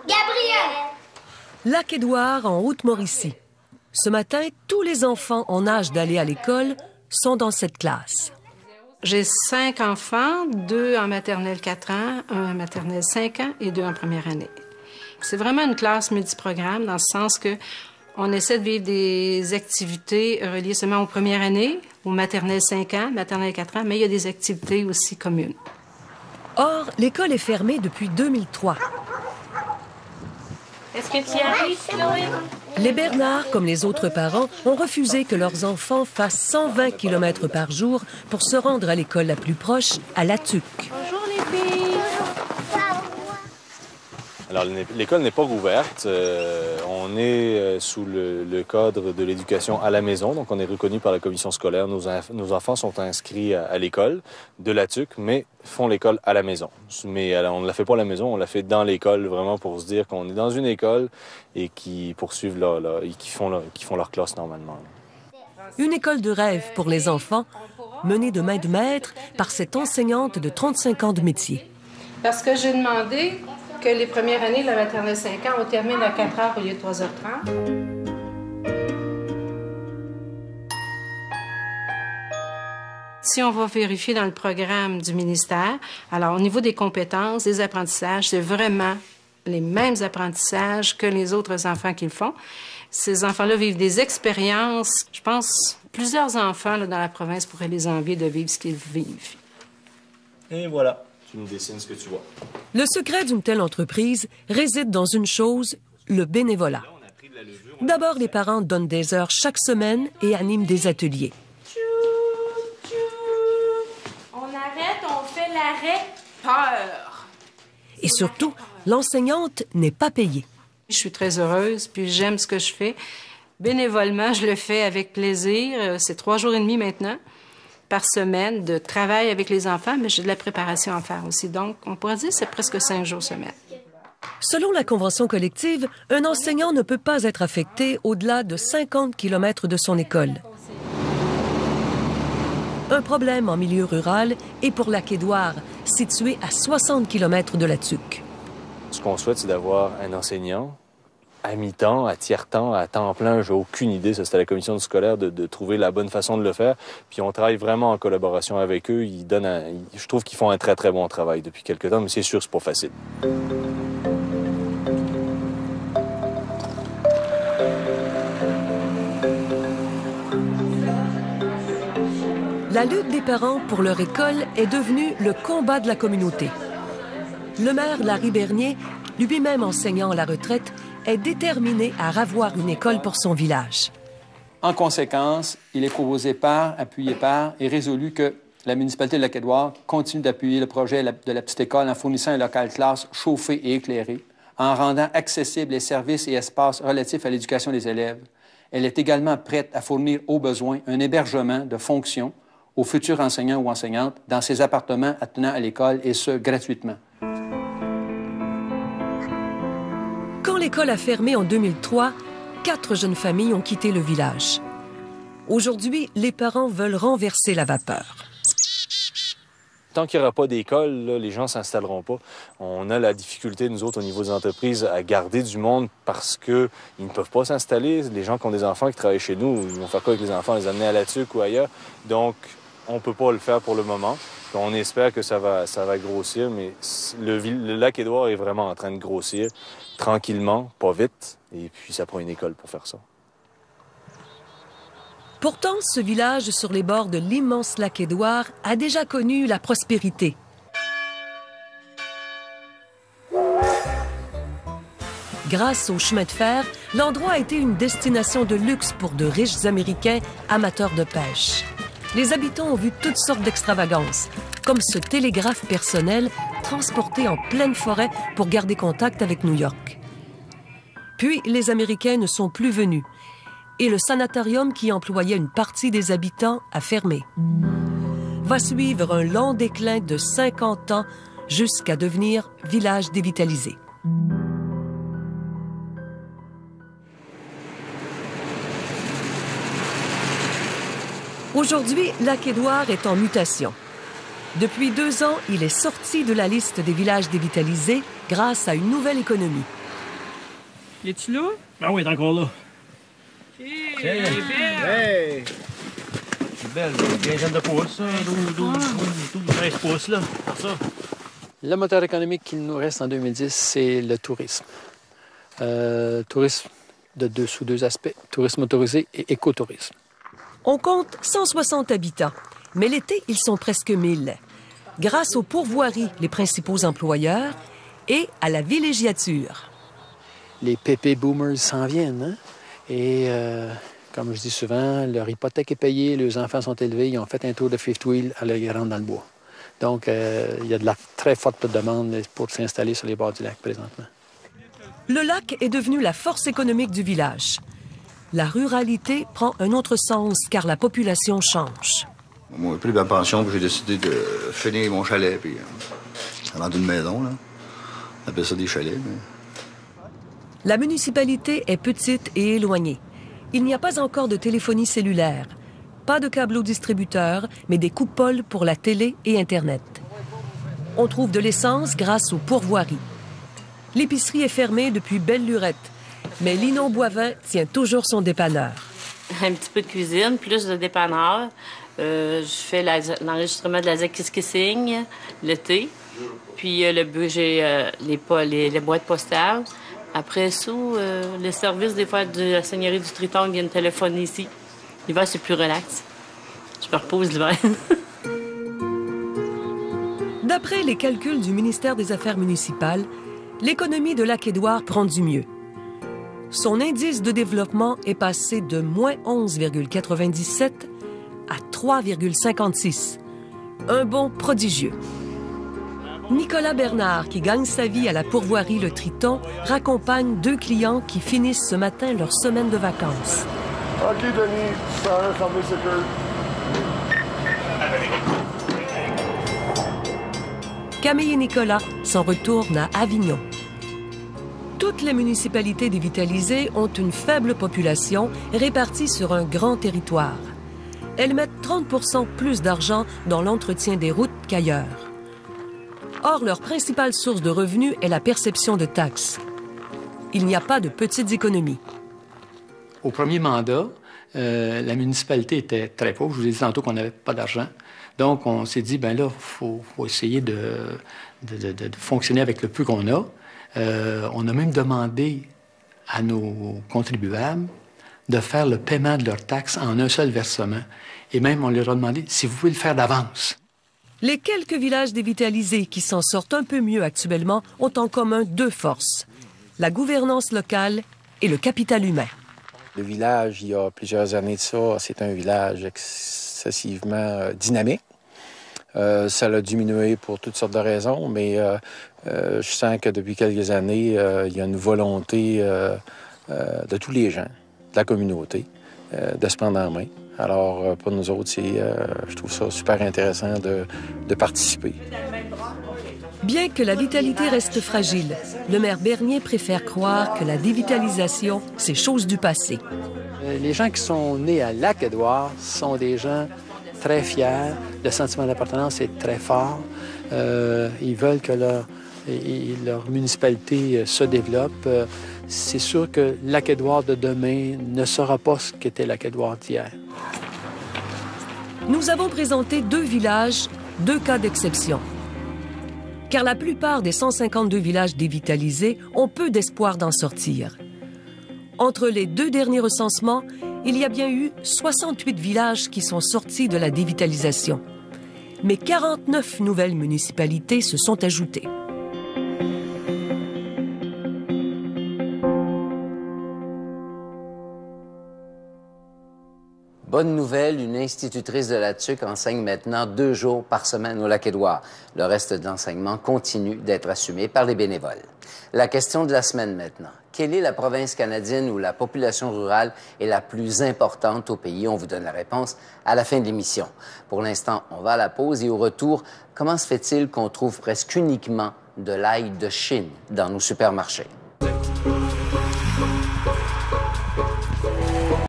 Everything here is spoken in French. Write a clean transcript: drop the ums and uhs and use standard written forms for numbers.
Gabriel! Lac-Édouard, en Haute-Mauricie. Ce matin, tous les enfants en âge d'aller à l'école sont dans cette classe. J'ai 5 enfants, 2 en maternelle 4 ans, 1 en maternelle 5 ans et 2 en première année. C'est vraiment une classe multiprogramme dans ce sens que on essaie de vivre des activités reliées seulement aux premières années, aux maternelles 5 ans, maternelle 4 ans, mais il y a des activités aussi communes. Or, l'école est fermée depuis 2003. Est-ce que tu y arrives, Chloé? Les Bernard, comme les autres parents, ont refusé que leurs enfants fassent 120 km par jour pour se rendre à l'école la plus proche, à La Tuque. Bonjour les filles! Alors, l'école n'est pas rouverte. On est sous le cadre de l'éducation à la maison, donc on est reconnu par la commission scolaire. Nos enfants sont inscrits à l'école de La Tuque, mais font l'école à la maison. Mais on ne la fait pas à la maison, on la fait dans l'école, vraiment pour se dire qu'on est dans une école et qui poursuivent qui font leur classe normalement. Une école de rêve pour les enfants, menée de main de maître par cette enseignante de 35 ans de métier. Parce que j'ai demandé que les premières années de la maternelle 5 ans, on termine à 4 heures au lieu de 3h30. Si on va vérifier dans le programme du ministère, alors au niveau des compétences, des apprentissages, c'est vraiment les mêmes apprentissages que les autres enfants qui le font. Ces enfants-là vivent des expériences. Je pense plusieurs enfants là, dans la province pourraient les envier de vivre ce qu'ils vivent. Et voilà. Tu me dessines ce que tu vois. Le secret d'une telle entreprise réside dans une chose, le bénévolat. D'abord, les parents donnent des heures chaque semaine et animent des ateliers. On arrête, on fait l'arrêt peur. Et surtout, l'enseignante n'est pas payée. Je suis très heureuse, puis j'aime ce que je fais. Bénévolement, je le fais avec plaisir. C'est 3 jours et demi maintenant par semaine de travail avec les enfants, mais j'ai de la préparation à faire aussi. Donc, on pourrait dire que c'est presque 5 jours semaine. Selon la convention collective, un enseignant ne peut pas être affecté au-delà de 50 km de son école. Un problème en milieu rural et pour Lac-Édouard, situé à 60 km de La Tuque. Ce qu'on souhaite, c'est d'avoir un enseignant à mi-temps, à tiers-temps, à temps plein. J'ai aucune idée. Ça, c'était à la commission scolaire de trouver la bonne façon de le faire. Puis on travaille vraiment en collaboration avec eux. Je trouve qu'ils font un très, très bon travail depuis quelque temps, mais c'est sûr, c'est pas facile. La lutte des parents pour leur école est devenue le combat de la communauté. Le maire Larry Bernier, lui-même enseignant à la retraite, est déterminé à ravoir une école pour son village. En conséquence, il est proposé appuyé par et résolu que la municipalité de Lac-Édouard continue d'appuyer le projet de la petite école en fournissant un local classe chauffé et éclairé, en rendant accessibles les services et espaces relatifs à l'éducation des élèves. Elle est également prête à fournir au besoin un hébergement de fonction aux futurs enseignants ou enseignantes dans ces appartements attenant à l'école, et ce, gratuitement. Quand l'école a fermé en 2003, 4 jeunes familles ont quitté le village. Aujourd'hui, les parents veulent renverser la vapeur. Tant qu'il n'y aura pas d'école, les gens ne s'installeront pas. On a la difficulté, nous autres, au niveau des entreprises, à garder du monde parce qu'ils ne peuvent pas s'installer. Les gens qui ont des enfants qui travaillent chez nous, ils vont faire quoi avec les enfants? Les amener à La Tuque ou ailleurs. Donc, on ne peut pas le faire pour le moment. On espère que ça va grossir, mais le Lac-Édouard est vraiment en train de grossir tranquillement, pas vite, et puis ça prend une école pour faire ça. Pourtant, ce village sur les bords de l'immense Lac-Édouard a déjà connu la prospérité. Grâce au chemin de fer, l'endroit a été une destination de luxe pour de riches Américains amateurs de pêche. Les habitants ont vu toutes sortes d'extravagances, comme ce télégraphe personnel transporté en pleine forêt pour garder contact avec New York. Puis, les Américains ne sont plus venus et le sanatorium qui employait une partie des habitants a fermé. Va suivre un long déclin de 50 ans jusqu'à devenir village dévitalisé. Aujourd'hui, Lac-Édouard est en mutation. Depuis 2 ans, il est sorti de la liste des villages dévitalisés grâce à une nouvelle économie. Es-tu là? Ah oui, il est encore là. Elle est belle! Hey! C'est belle, une quinzaine de pouces, ça. 12, 13 pouces, là. Ça. Le moteur économique qu'il nous reste en 2010, c'est le tourisme. Tourisme sous deux aspects, tourisme motorisé et écotourisme. On compte 160 habitants, mais l'été, ils sont presque 1000. Grâce aux pourvoiries, les principaux employeurs, et à la villégiature. Les pépé boomers s'en viennent, hein? Et comme je dis souvent, leur hypothèque est payée, leurs enfants sont élevés, ils ont fait un tour de fifth wheel, alors ils rentrent dans le bois. Donc, il y a de la très forte demande pour s'installer sur les bords du lac présentement. Le lac est devenu la force économique du village. La ruralité prend un autre sens car la population change. Moi, j'ai pris ma pension, puis j'ai décidé de finir mon chalet, puis rendre une maison, là. On appelle ça des chalets. Mais... La municipalité est petite et éloignée. Il n'y a pas encore de téléphonie cellulaire. Pas de câbles aux distributeurs, mais des coupoles pour la télé et Internet. On trouve de l'essence grâce aux pourvoiries. L'épicerie est fermée depuis belle lurette, mais Linon Boivin tient toujours son dépanneur. Un petit peu de cuisine, plus de dépanneur. Je fais l'enregistrement de la Zec-Kiss-Kissing l'été. Puis j'ai les boîtes postales. Après ça, les services des fois de la Seigneurie du Triton viennent téléphoner ici. L'hiver, c'est plus relax. Je me repose l'hiver. D'après les calculs du ministère des Affaires municipales, l'économie de Lac-Édouard prend du mieux. Son indice de développement est passé de moins 11,97 à 3,56. Un bond prodigieux. Nicolas Bernard, qui gagne sa vie à la pourvoirie Le Triton, raccompagne 2 clients qui finissent ce matin leur semaine de vacances. OK, Denis, ça, fermez ce cœur. Camille et Nicolas s'en retournent à Avignon. Toutes les municipalités dévitalisées ont une faible population répartie sur un grand territoire. Elles mettent 30% plus d'argent dans l'entretien des routes qu'ailleurs. Or, leur principale source de revenus est la perception de taxes. Il n'y a pas de petites économies. Au premier mandat, la municipalité était très pauvre. Je vous ai dit tantôt qu'on n'avait pas d'argent. Donc, on s'est dit, bien là, il faut essayer de fonctionner avec le peu qu'on a. On a même demandé à nos contribuables de faire le paiement de leurs taxes en un seul versement. Et même, on leur a demandé si vous pouvez le faire d'avance. Les quelques villages dévitalisés qui s'en sortent un peu mieux actuellement ont en commun 2 forces, la gouvernance locale et le capital humain. Le village, il y a plusieurs années de ça, c'est un village excessivement dynamique. Ça l'a diminué pour toutes sortes de raisons, mais je sens que depuis quelques années, il y a une volonté de tous les gens, de la communauté, de se prendre en main. Alors, pour nous autres, je trouve ça super intéressant de participer. Bien que la vitalité reste fragile, le maire Bernier préfère croire que la dévitalisation, c'est chose du passé. Les gens qui sont nés à Lac-Édouard sont des gens très fiers. Le sentiment d'appartenance est très fort. Ils veulent que leur municipalité se développe. C'est sûr que Lac-Édouard de demain ne sera pas ce qu'était Lac-Édouard d'hier. Nous avons présenté 2 villages, 2 cas d'exception. Car la plupart des 152 villages dévitalisés ont peu d'espoir d'en sortir. Entre les 2 derniers recensements, il y a bien eu 68 villages qui sont sortis de la dévitalisation. Mais 49 nouvelles municipalités se sont ajoutées. Bonne nouvelle, une institutrice de la TUC enseigne maintenant 2 jours par semaine au Lac-Édouard. Le reste de l'enseignement continue d'être assumé par les bénévoles. La question de la semaine maintenant. Quelle est la province canadienne où la population rurale est la plus importante au pays? On vous donne la réponse à la fin de l'émission. Pour l'instant, on va à la pause et au retour, comment se fait-il qu'on trouve presque uniquement de l'ail de Chine dans nos supermarchés?